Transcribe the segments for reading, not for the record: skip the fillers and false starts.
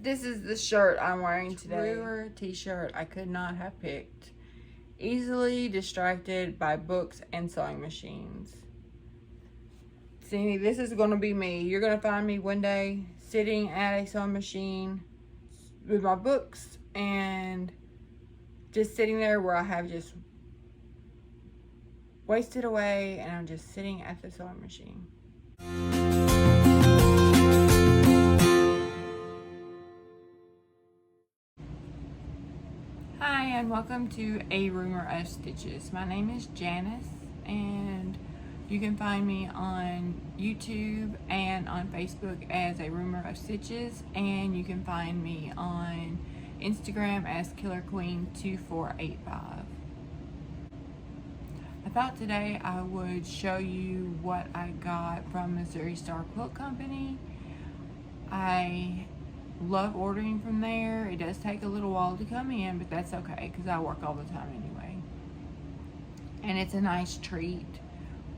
This is the shirt I'm wearing today. Ruler t-shirt I could not have picked. Easily distracted by books and sewing machines. See, this is going to be me. You're going to find me one day sitting at a sewing machine with my books and just sitting there where I have just wasted away and I'm just sitting at the sewing machine. Hi and welcome to A Rumor of Stitches. My name is Janice and you can find me on YouTube and on Facebook as A Rumor of Stitches, and you can find me on Instagram as KillerQueen2485. I thought today I would show you what I got from Missouri Star Quilt Company. I love ordering from there. It does take a little while to come in, but that's okay because I work all the time anyway. And it's a nice treat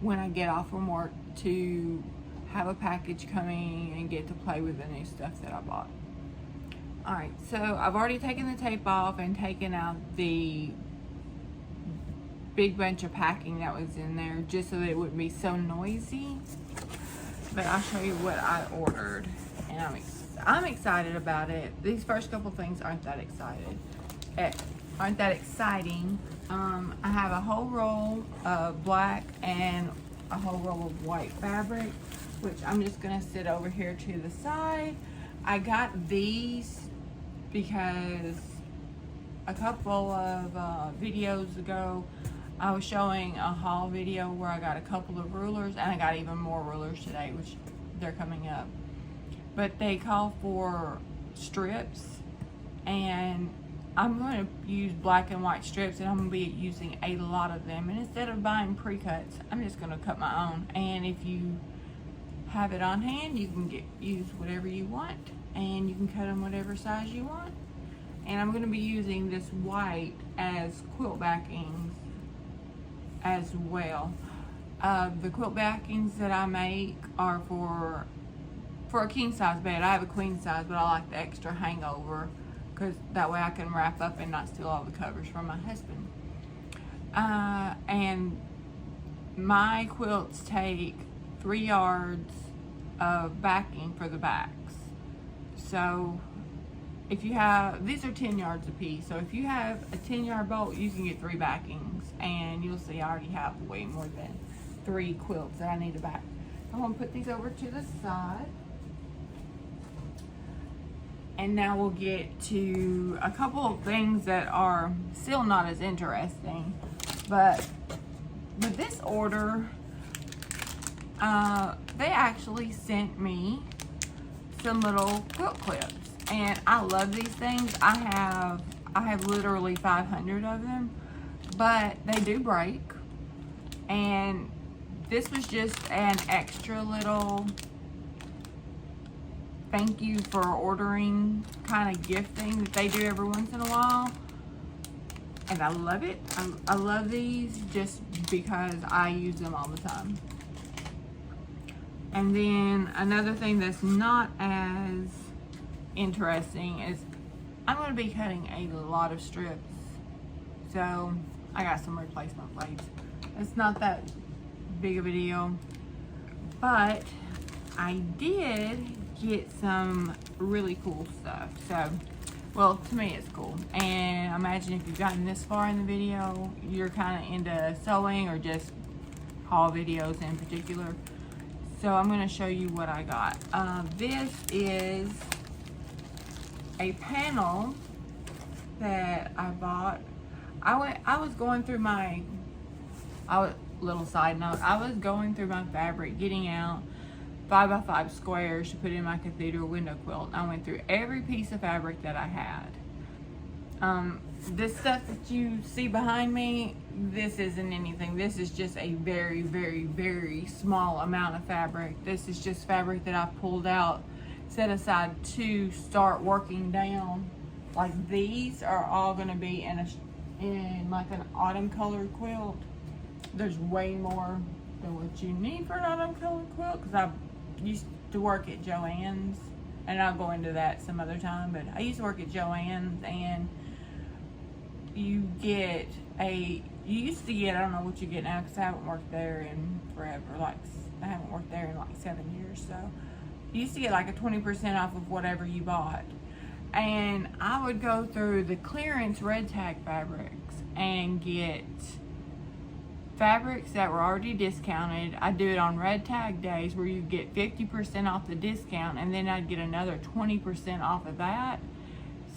when I get off from work to have a package coming and get to play with the new stuff that I bought. Alright, so I've already taken the tape off and taken out the big bunch of packing that was in there just so that it wouldn't be so noisy. But I'll show you what I ordered, and I'm excited about it. These first couple things aren't that exciting. I have a whole roll of black and a whole roll of white fabric, which I'm just gonna sit over here to the side. I got these because a couple of videos ago I was showing a haul video where I got a couple of rulers, and I got even more rulers today, which they're coming up. But they call for strips, and I'm going to use black and white strips, and I'm going to be using a lot of them. And instead of buying pre-cuts, I'm just going to cut my own. And if you have it on hand, you can use whatever you want, and you can cut them whatever size you want. And I'm going to be using this white as quilt backings as well. The quilt backings that I make are for a king size bed. I have a queen size, but I like the extra hangover because that way I can wrap up and not steal all the covers from my husband. And my quilts take 3 yards of backing for the backs. So if you have, these are 10 yards a piece. So if you have a 10-yard bolt, you can get 3 backings, and you'll see I already have way more than 3 quilts that I need to back. I'm gonna put these over to the side. And now we'll get to a couple of things that are still not as interesting. But with this order, they actually sent me some little quilt clips. And I love these things. I have literally 500 of them, but they do break. And this was just an extra little thank you for ordering kind of gift thing that they do every once in a while. And I love it. I love these just because I use them all the time. And then another thing that's not as interesting is I'm going to be cutting a lot of strips. So I got some replacement blades. It's not that big of a deal. But I did get some really cool stuff. So, well, to me it's cool. And imagine if you've gotten this far in the video, you're kind of into sewing or just haul videos in particular. So I'm going to show you what I got. This is a panel that I bought. I was going through my, little side note, I was going through my fabric, getting out 5x5 squares to put in my cathedral window quilt. I went through every piece of fabric that I had. This stuff that you see behind me, this isn't anything. This is just a very, very, very small amount of fabric. This is just fabric that I pulled out, set aside to start working down. Like these are all going to be in like an autumn colored quilt. There's way more than what you need for an autumn colored quilt because I used to work at Joann's and I'll go into that some other time. But I used to work at Joann's, and you used to get, I don't know what you get now because I haven't worked there in forever. Like, I haven't worked there in like 7 years. So you used to get like a 20% off of whatever you bought. And I would go through the clearance red tag fabrics and get fabrics that were already discounted. I'd do it on red tag days where you get 50% off the discount, and then I'd get another 20% off of that.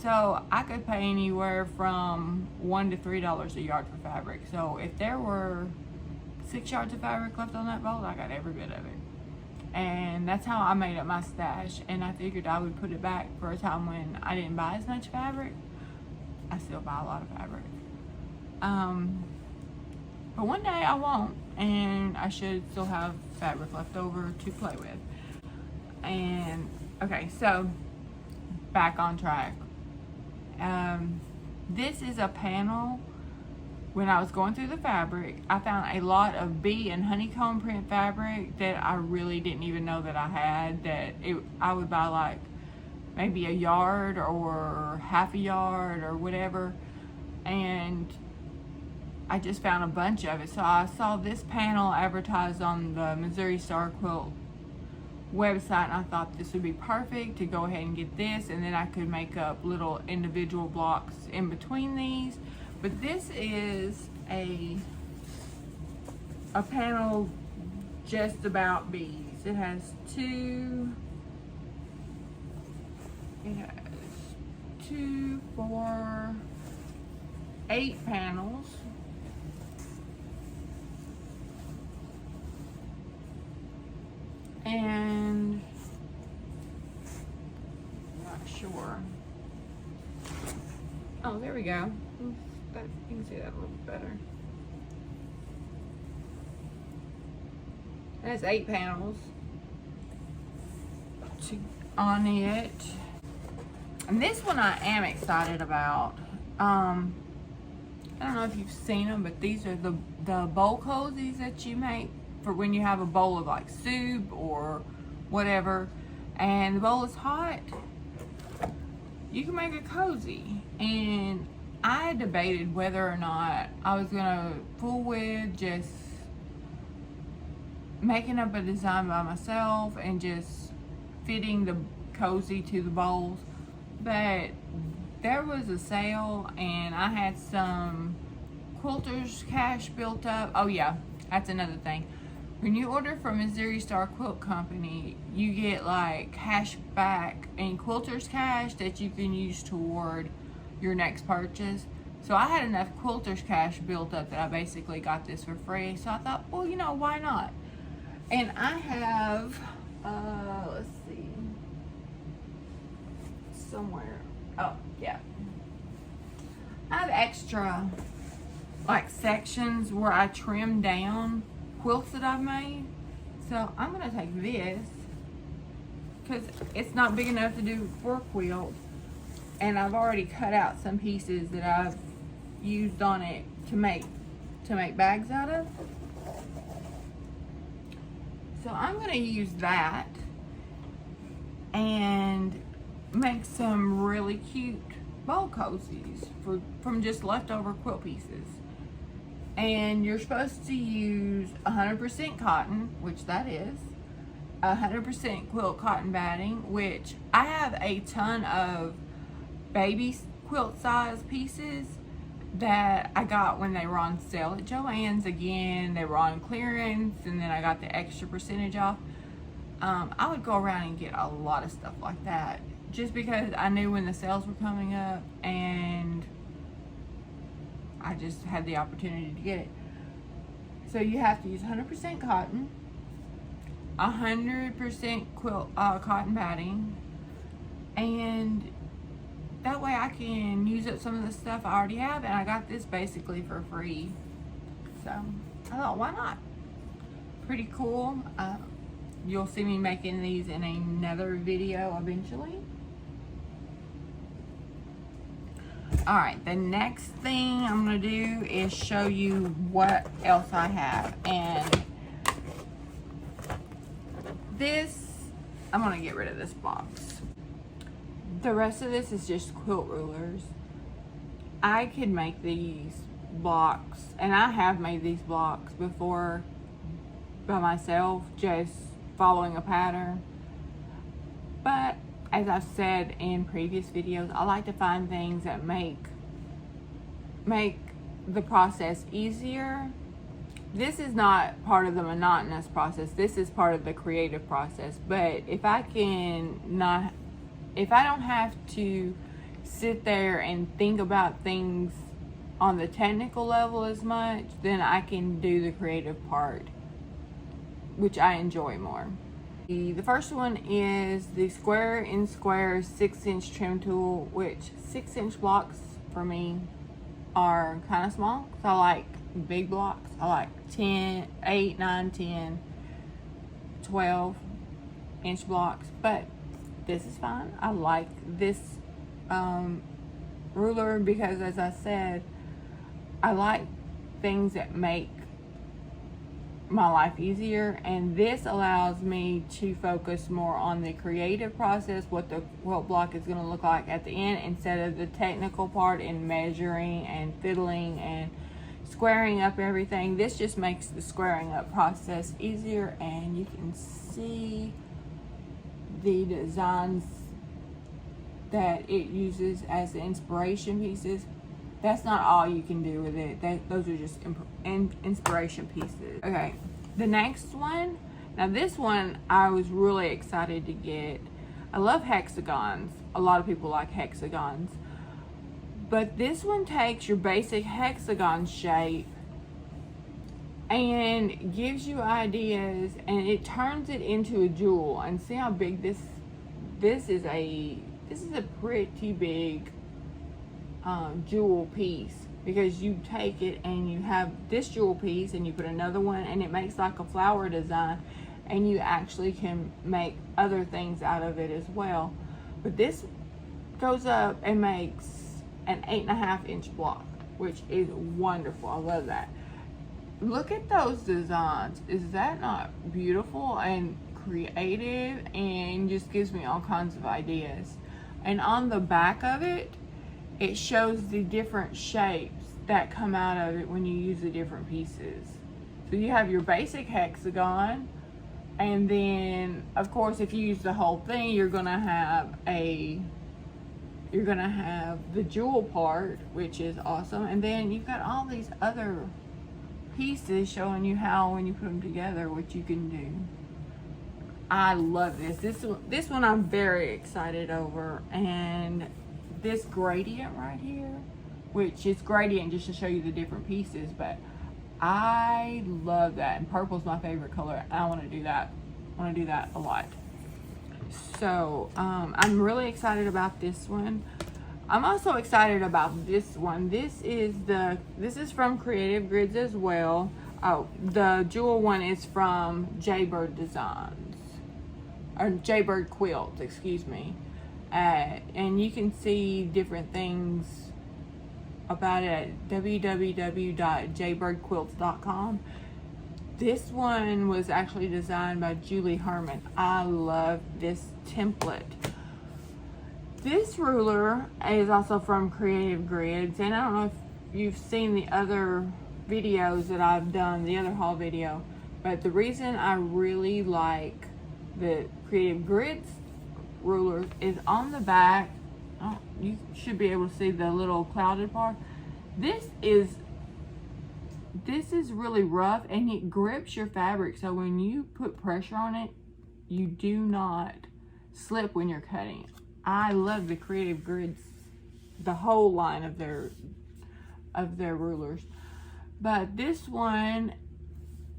So I could pay anywhere from $1 to $3 a yard for fabric. So if there were 6 yards of fabric left on that bolt, I got every bit of it. And that's how I made up my stash. And I figured I would put it back for a time when I didn't buy as much fabric. I still buy a lot of fabric. But one day I won't, and I should still have fabric left over to play with. And okay, so back on track. This is a panel. When I was going through the fabric, I found a lot of bee and honeycomb print fabric that I really didn't even know that I had. I would buy like maybe a yard or half a yard or whatever, and I just found a bunch of it. So I saw this panel advertised on the Missouri Star Quilt website, and I thought this would be perfect to go ahead and get this, and then I could make up little individual blocks in between these. But this is a panel just about bees. It has 8 panels. And I'm not sure. Oh, there we go. You can see that a little better. It has 8 panels on it. And this one I am excited about. I don't know if you've seen them, but these are the bowl cozies that you make for when you have a bowl of like soup or whatever, and the bowl is hot. You can make a cozy, and I debated whether or not I was gonna fool with just making up a design by myself and just fitting the cozy to the bowls, but there was a sale and I had some quilters cash built up. Oh yeah, that's another thing. When you order from Missouri Star Quilt Company, you get like cash back and quilters cash that you can use toward your next purchase. So I had enough quilters cash built up that I basically got this for free. So I thought, well, you know, why not? And I have, let's see, somewhere. Oh, yeah. I have extra like sections where I trim down quilts that I've made. So I'm gonna take this because it's not big enough to do 4 quilts, and I've already cut out some pieces that I've used on it to make bags out of. So I'm gonna use that and make some really cute bowl cozies from just leftover quilt pieces. And you're supposed to use 100% cotton, which that is, 100% quilt cotton batting, which I have a ton of baby quilt size pieces that I got when they were on sale at Joann's. Again, they were on clearance, and then I got the extra percentage off. I would go around and get a lot of stuff like that just because I knew when the sales were coming up, and I just had the opportunity to get it. So you have to use 100% cotton, 100% quilt cotton batting, and that way I can use up some of the stuff I already have, and I got this basically for free. So I thought, why not? Pretty cool. You'll see me making these in another video eventually. Alright, the next thing I'm going to do is show you what else I have. And this, I'm going to get rid of this box. the rest of this is just quilt rulers. I could make these blocks, and I have made these blocks before by myself, just following a pattern. But as I've said in previous videos, I like to find things that make the process easier. This is not part of the monotonous process. This is part of the creative process. But if I don't have to sit there and think about things on the technical level as much, then I can do the creative part, which I enjoy more. The first one is the Square in Square 6-inch trim tool, which 6-inch blocks for me are kind of small. So I like big blocks. I like 10, 8, 9, 10, 12-inch blocks, but this is fine. I like this ruler because, as I said, I like things that make my life easier, and this allows me to focus more on the creative process, what the quilt block is going to look like at the end, instead of the technical part and measuring and fiddling and squaring up everything. This just makes the squaring up process easier, and you can see the designs that it uses as the inspiration pieces. That's not all you can do with it. Those are just inspiration pieces. Okay, the next one. Now this one I was really excited to get. I love hexagons. A lot of people like hexagons. But this one takes your basic hexagon shape and gives you ideas, and it turns it into a jewel. And see how big this is a pretty big jewel piece, because you take it and you have this jewel piece and you put another one and it makes like a flower design, and you actually can make other things out of it as well. But this goes up and makes an 8.5-inch block, which is wonderful. I love that. Look at those designs. Is that not beautiful and creative, and just gives me all kinds of ideas? And on the back of it, it shows the different shapes that come out of it when you use the different pieces. So you have your basic hexagon, and then of course if you use the whole thing, you're gonna have the jewel part, which is awesome. And then you've got all these other pieces showing you how, when you put them together, what you can do. I love this. This one I'm very excited over. And this gradient right here, which is gradient just to show you the different pieces, but I love that. And purple's my favorite color. I want to do that. I want to do that a lot. So I'm really excited about this one. I'm also excited about this one. This is from Creative Grids as well. Oh, the jewel one is from Jaybird Designs, or Jaybird Quilts, excuse me. And you can see different things about it at www.jaybirdquilts.com. This one was actually designed by Julie Herman. I love this template. This ruler is also from Creative Grids, and I don't know if you've seen the other videos that I've done, the other haul video, but the reason I really like the Creative Grids ruler is on the back. Oh, you should be able to see the little clouded part. This is really rough, and it grips your fabric, so when you put pressure on it, you do not slip when you're cutting. I love the Creative Grids, the whole line of their rulers. But this one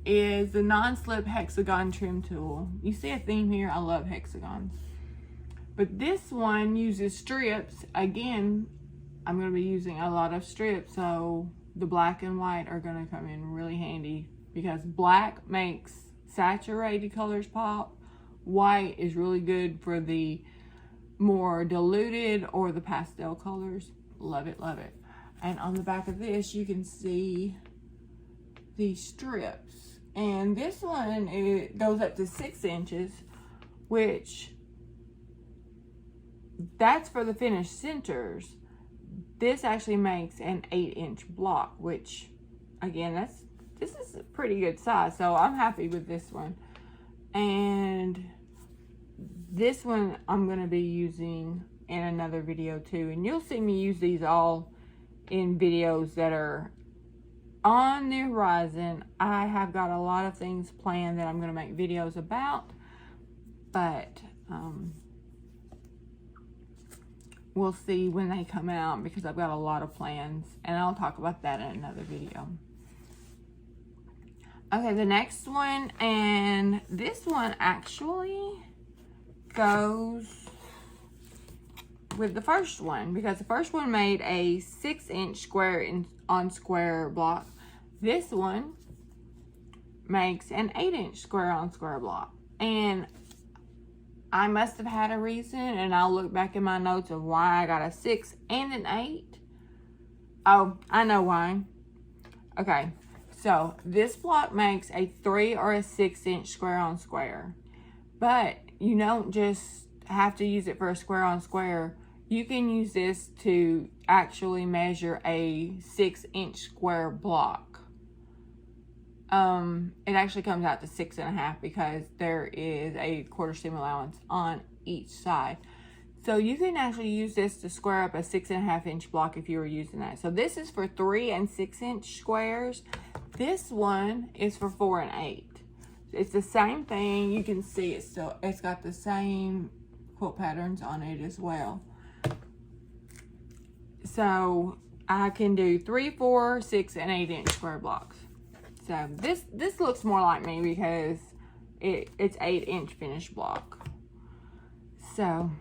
is the non-slip hexagon trim tool. You see a theme here. I love hexagons. But this one uses strips. Again, I'm going to be using a lot of strips, so the black and white are going to come in really handy, because black makes saturated colors pop. White is really good for the more diluted or the pastel colors. Love it, love it. And on the back of this, you can see the strips. And this one, it goes up to 6 inches, which that's for the finished centers. This actually makes an 8-inch block, which again, this is a pretty good size, so I'm happy with this one. And this one I'm going to be using in another video too, and you'll see me use these all in videos that are on the horizon. I have got a lot of things planned that I'm going to make videos about, but we'll see when they come out, because I've got a lot of plans, and I'll talk about that in another video. Okay, the next one, and this one actually goes with the first one, because the first one made a 6-inch square on square block. This one makes an 8-inch square on square block, and I must have had a reason, and I'll look back in my notes of why I got a 6 and an 8. Oh, I know why. Okay, so this block makes a 3 or a 6-inch square on square, but you don't just have to use it for a square on square. You can use this to actually measure a 6-inch square block. It actually comes out to 6.5 because there is a quarter seam allowance on each side. So you can actually use this to square up a 6.5-inch block if you were using that. So this is for 3 and 6-inch squares. This one is for 4 and 8. It's the same thing. You can see it's got the same quilt patterns on it as well. So I can do 3, 4, 6, and 8-inch square blocks. So this looks more like me because it's 8-inch finished block. So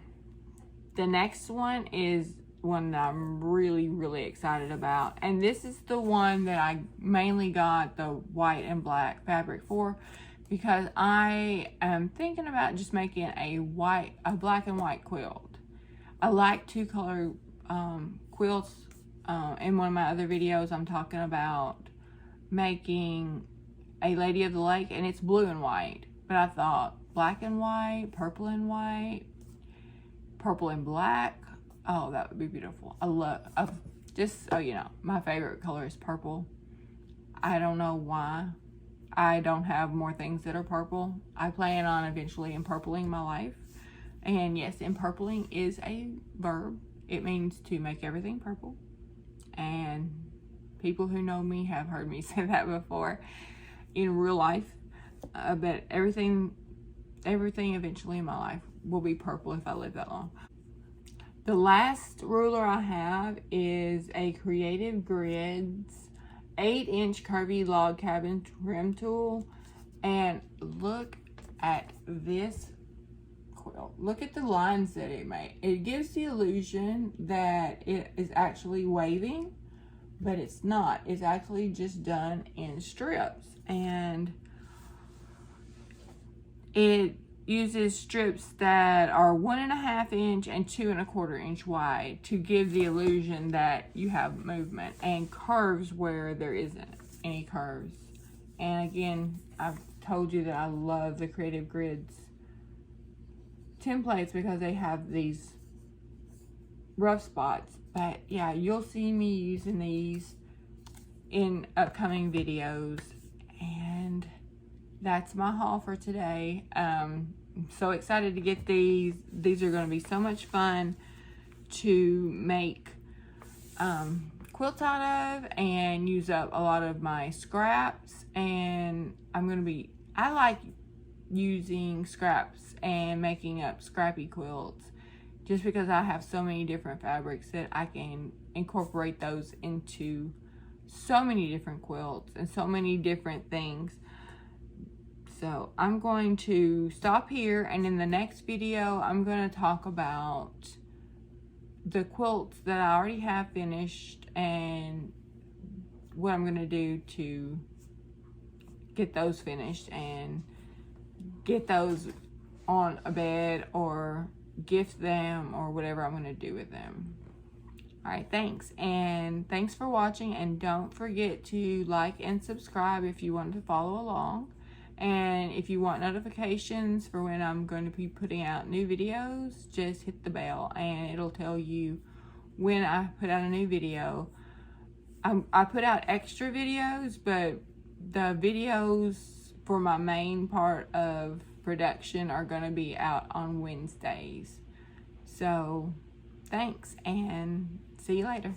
the next one is one that I'm really, really excited about. And this is the one that I mainly got the white and black fabric for, because I am thinking about just making a black and white quilt. I like 2-color quilts. In one of my other videos, I'm talking about making a Lady of the Lake, and it's blue and white. But I thought black and white, purple and white, purple and black. Oh, that would be beautiful. I love, just so you know, my favorite color is purple. I don't know why. I don't have more things that are purple. I plan on eventually empurpling my life. And yes, empurpling is a verb. It means to make everything purple. And people who know me have heard me say that before in real life. But everything eventually in my life will be purple if I live that long. The last ruler I have is a Creative Grids 8-inch curvy log cabin trim tool. And look at this quilt. Look at the lines that it made. It gives the illusion that it is actually waving, but it's not. It's actually just done in strips. And it uses strips that are 1.5 inch and 2.25 inch wide to give the illusion that you have movement, and curves where there isn't any curves. And again, I've told you that I love the Creative Grids templates because they have these rough spots. But yeah, you'll see me using these in upcoming videos. And that's my haul for today. I'm so excited to get these. These are going to be so much fun to make quilts out of and use up a lot of my scraps. And I like using scraps and making up scrappy quilts just because I have so many different fabrics that I can incorporate those into so many different quilts and so many different things. So I'm going to stop here, and in the next video I'm going to talk about the quilts that I already have finished and what I'm going to do to get those finished and get those on a bed or gift them or whatever I'm going to do with them. Alright, thanks. And thanks for watching, and don't forget to like and subscribe if you want to follow along. And if you want notifications for when I'm going to be putting out new videos, just hit the bell and it'll tell you when I put out a new video. I put out extra videos, but the videos for my main part of production are going to be out on Wednesdays. So thanks, and see you later.